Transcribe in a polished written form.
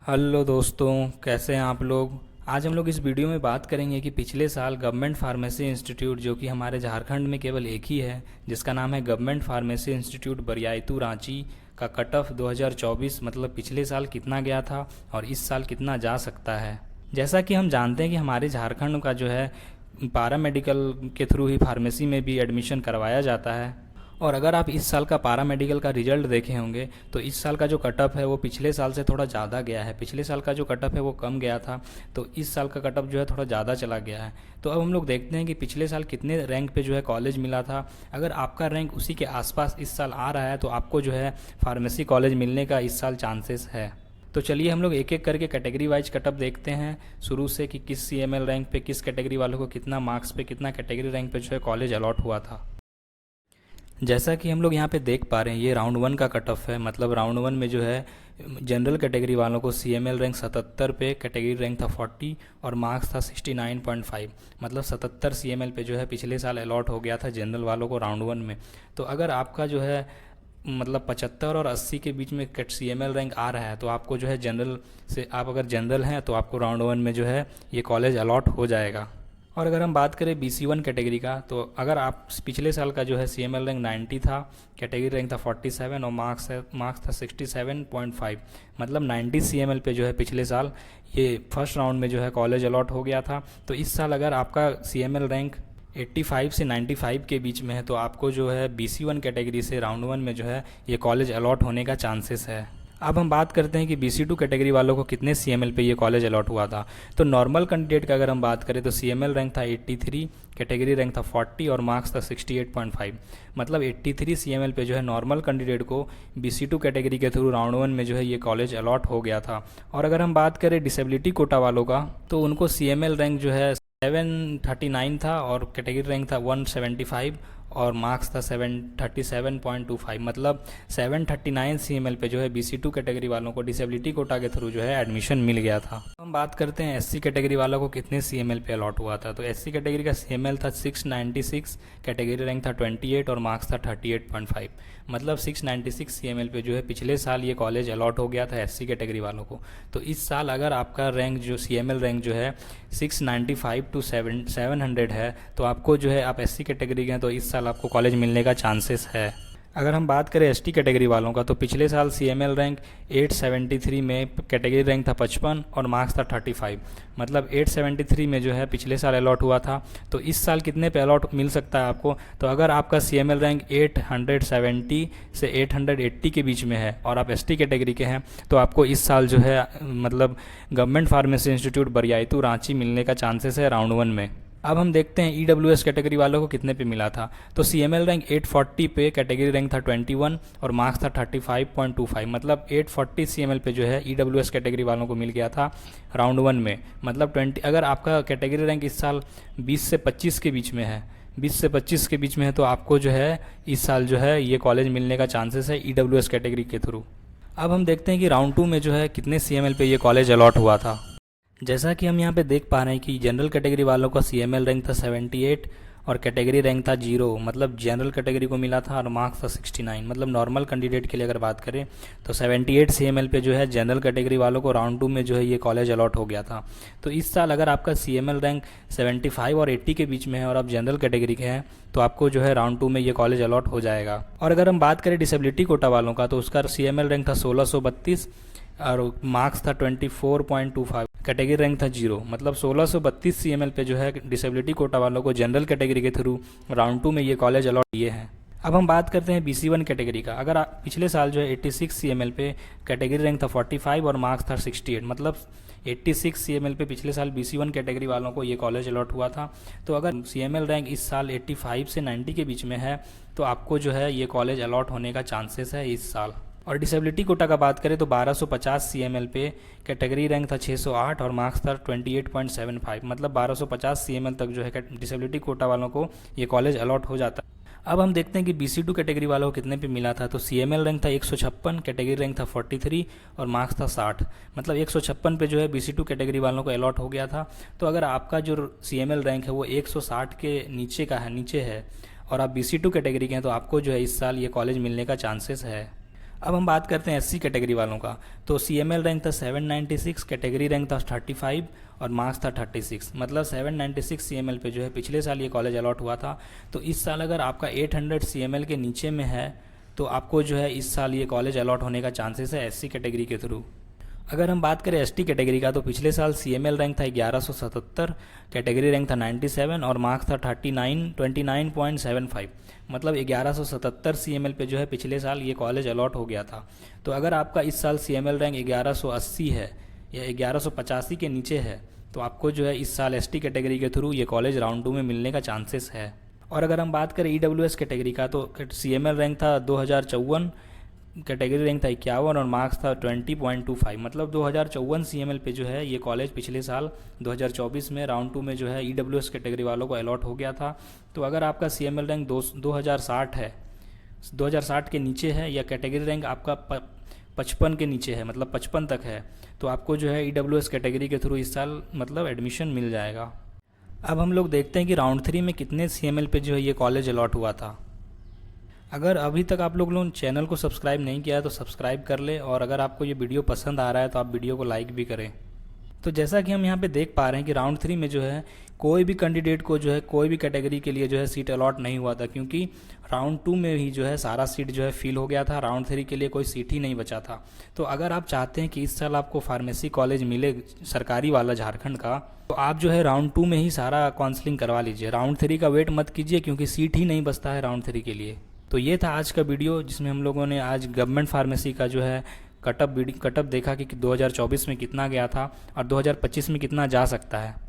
Hello दोस्तों, कैसे हैं आप लोग। आज हम लोग इस वीडियो में बात करेंगे कि पिछले साल गवर्नमेंट फार्मेसी इंस्टीट्यूट, जो कि हमारे झारखंड में केवल एक ही है, जिसका नाम है government pharmacy institute Bariatu Ranchi, का कट ऑफ 2024 मतलब पिछले साल कितना गया था और इस साल कितना जा सकता है। जैसा कि हम जानते हैं कि हमारे झारखंड का जो है पारा मेडिकल के थ्रू ही फार्मेसी में भी एडमिशन करवाया जाता है। और अगर आप इस साल का पारा मेडिकल का रिजल्ट देखे होंगे तो इस साल का जो कटअप है वो पिछले साल से थोड़ा ज़्यादा गया है। पिछले साल का जो कटअप है वो कम गया था, तो इस साल का कटअप जो है थोड़ा ज़्यादा चला गया है। तो अब हम लोग देखते हैं कि पिछले साल कितने रैंक पे जो है कॉलेज मिला था। अगर आपका रैंक उसी के आसपास इस साल आ रहा है तो आपको जो है फार्मेसी कॉलेज मिलने का इस साल चांसेस है। तो चलिए हम लोग एक एक करके कैटेगरी वाइज कटअप देखते हैं शुरू से कि किस CML रैंक पे किस कैटेगरी वालों को कितना मार्क्स पे कितना कैटेगरी रैंक पे जो है कॉलेज अलॉट हुआ था। जैसा कि हम लोग यहाँ पे देख पा रहे हैं, ये राउंड 1 का कट ऑफ है। मतलब राउंड 1 में जो है जनरल कैटेगरी वालों को CML रैंक 77 पे, कैटेगरी रैंक था 40 और मार्क्स था 69.5। मतलब 77 CML पे जो है पिछले साल अलॉट हो गया था जनरल वालों को राउंड 1 में। तो अगर आपका जो है मतलब 75 और 80 के बीच में CML रैंक आ रहा है तो आपको जो है जनरल से, आप अगर जनरल हैं तो आपको राउंड 1 में जो है ये कॉलेज अलॉट हो जाएगा। और अगर हम बात करें BC1 कैटेगरी का, तो अगर आप पिछले साल का जो है CML रैंक 90 था, कैटेगरी रैंक था 47 और मार्क्स था 67.5। मतलब 90 CML पे जो है पिछले साल ये फर्स्ट राउंड में जो है कॉलेज अलॉट हो गया था। तो इस साल अगर आपका CML रैंक 85 से 95 के बीच में है तो आपको जो है BC1 कैटेगरी से राउंड 1 में जो है ये कॉलेज अलॉट होने का चांसेस है। अब हम बात करते हैं कि BC2 कैटेगरी वालों को कितने CML पे ये कॉलेज अलॉट हुआ था। तो नॉर्मल कैंडिडेट का अगर हम बात करें तो CML रैंक था 83, कैटेगरी रैंक था 40 और मार्क्स था 68.5। मतलब 83 CML पे जो है नॉर्मल कैंडिडेट को BC2 कैटेगरी के थ्रू राउंड 1 में जो है ये कॉलेज अलॉट हो गया था। और अगर हम बात करें डिसेबिलिटी कोटा वालों का, तो उनको CML रैंक जो है 739 था और कैटेगरी रैंक था 175 और मार्क्स था 737.25। मतलब 739 CML पे जो है BC2 कैटेगरी वालों को डिसेबिलिटी कोटा के थ्रू जो है एडमिशन मिल गया था। हम बात करते हैं SC कैटेगरी वालों को कितने CML पे अलॉट हुआ था। तो SC कैटेगरी का CML था 696, कैटेगरी रैंक था 28 और मार्क्स था 38.5। मतलब 696 CML पे जो है पिछले साल ये कॉलेज अलॉट हो गया था SC कैटेगरी वालों को। तो इस साल अगर आपका रैंक जो CML रैंक जो है 695 to 700 है तो आपको जो है आप SC कैटेगरी के हैं तो इस साल आपको कॉलेज मिलने का चांसेस है। अगर हम बात करें ST कैटेगरी वालों का, तो पिछले साल CML रैंक 873 में, कैटेगरी रैंक था 55 और मार्क्स था 35। मतलब 873 में जो है पिछले साल अलॉट हुआ था। तो इस साल कितने पे अलॉट मिल सकता है आपको। तो अगर आपका CML रैंक 870 से 880 के बीच में है और आप ST कैटेगरी के हैं तो आपको इस साल जो है मतलब government pharmacy institute Bariatu Ranchi मिलने का चांसेस है राउंड 1 में। अब हम देखते हैं EWS कैटेगरी वालों को कितने पे मिला था। तो CML रैंक 840 पे, कैटेगरी रैंक था 21 और मार्क्स था 35.25। मतलब 840 CML पे जो है EWS कैटेगरी वालों को मिल गया था राउंड 1 में। मतलब 20, अगर आपका कैटेगरी रैंक इस साल 20 से 25 के बीच में है, 20 से 25 के बीच में है तो आपको जो है इस साल जो है ये कॉलेज मिलने का चांसेस है EWS कैटेगरी के थ्रू। अब हम देखते हैं कि राउंड 2 में जो है कितने CML पे ये कॉलेज अलॉट हुआ था। जैसा कि हम यहाँ पे देख पा रहे हैं कि जनरल कैटेगरी वालों का CML रैंक था 78 और कैटेगरी रैंक था 0। मतलब जनरल कैटेगरी को मिला था और मार्क्स था 69। मतलब नॉर्मल कैंडिडेट के लिए अगर बात करें तो 78 CML पे जो है जनरल कैटेगरी वालों को राउंड 2 में जो है ये कॉलेज अलॉट हो गया था। तो इस साल अगर आपका CML रैंक 75 और 80 के बीच में है और आप जनरल कैटेगरी के हैं तो आपको जो है राउंड 2 में ये कॉलेज अलॉट हो जाएगा। और अगर हम बात करें डिसेबिलिटी कोटा वालों का, तो उसका CML रैंक था 1632 और मार्क्स था 24.25, कैटेगरी रैंक था 0। मतलब 1632 CML पे जो है डिसेबिलिटी कोटा वालों को जनरल कैटेगरी के थ्रू राउंड 2 में ये कॉलेज अलॉट किए हैं। अब हम बात करते हैं BC1 कैटेगरी का। अगर आप पिछले साल जो है 86 CML पे, कैटेगरी रैंक था 45 और मार्क्स था 68। मतलब 86 CML पे पिछले साल BC1 कैटेगरी वालों को ये कॉलेज अलॉट हुआ था। तो अगर CML रैंक इस साल 85 से 90 के बीच में है तो आपको जो है ये कॉलेज अलॉट होने का चांसेस है इस साल। और डिसेबिलिटी कोटा का बात करें तो 1250 CML पे, कैटेगरी रैंक था 608 और मार्क्स था 28.75। मतलब 1250 CML तक जो है डिसेबिलिटी कोटा वालों को ये कॉलेज अलॉट हो जाता है। अब हम देखते हैं कि BC2 कैटेगरी वालों को कितने पे मिला था। तो CML रैंक था 156, कैटेगरी रैंक था 43 और मार्क्स था 60। मतलब 156 पे जो है BC2 कैटेगरी वालों को अलॉट हो गया था। तो अगर आपका जो CML रैंक है वो 160 के नीचे का है, नीचे है और आप BC2 कैटेगरी के हैं तो आपको जो है इस साल ये कॉलेज मिलने का चांसेस है। अब हम बात करते हैं एससी कैटेगरी वालों का। तो सीएमएल रैंक था 796, कैटेगरी रैंक था 35 और मार्क्स था 36। मतलब 796 सीएमएल पे जो है पिछले साल ये कॉलेज अलॉट हुआ था। तो इस साल अगर आपका 800 सीएमएल के नीचे में है तो आपको जो है इस साल ये कॉलेज अलॉट होने का चांसेस है एससी कैटेगरी के थ्रू। अगर हम बात करें एसटी कैटेगरी का तो पिछले साल सीएमएल रैंक था 1177, कैटेगरी रैंक था 97 और मार्क्स था 29.75। मतलब 1177 सीएमएल पे जो है पिछले साल ये कॉलेज अलॉट हो गया था। तो अगर आपका इस साल सीएमएल रैंक 1180 है या 1185 के नीचे है तो आपको जो है इस साल एसटी कैटेगरी के थ्रू ये कॉलेज राउंड 2 में मिलने का चांसेस है। और अगर हम बात करें ईडब्ल्यूएस कैटेगरी का तो सीएमएल रैंक था 2054, कैटेगरी रैंक था 51 और मार्क्स था 20.25। मतलब 2054 सीएमएल पे जो है ये कॉलेज पिछले साल 2024 में राउंड 2 में जो है ईडब्ल्यूएस कैटेगरी वालों को अलॉट हो गया था। तो अगर आपका सीएमएल रैंक 2060 है, 2060 के नीचे है या कैटेगरी रैंक आपका 55 के नीचे है, मतलब 55 तक है, तो आपको जो है ईडब्ल्यूएस कैटेगरी के थ्रू इस साल मतलब एडमिशन मिल जाएगा। अब हम लोग देखते हैं कि राउंड 3 में कितने सीएमएल पे जो है ये कॉलेज अलॉट हुआ था। अगर अभी तक आप लोग चैनल को सब्सक्राइब नहीं किया है तो सब्सक्राइब कर ले, और अगर आपको ये वीडियो पसंद आ रहा है तो आप वीडियो को लाइक भी करें। तो जैसा कि हम यहाँ पे देख पा रहे हैं कि राउंड 3 में जो है कोई भी कैंडिडेट को जो है कोई भी कैटेगरी के लिए जो है सीट अलॉट नहीं हुआ था, क्योंकि राउंड 2 में ही जो है सारा सीट जो है फिल हो गया था। राउंड 3 के लिए कोई सीट ही नहीं बचा था। तो अगर आप चाहते हैं कि इस साल आपको फार्मेसी कॉलेज मिले सरकारी वाला झारखंड का, तो आप जो है राउंड 2 में ही सारा काउंसलिंग करवा लीजिए। राउंड 3 का वेट मत कीजिए, क्योंकि सीट ही नहीं बचता है राउंड 3 के लिए। तो ये था आज का वीडियो, जिसमें हम लोगों ने आज गवर्नमेंट फार्मेसी का जो है कटअप देखा कि 2024 में कितना गया था और 2025 में कितना जा सकता है।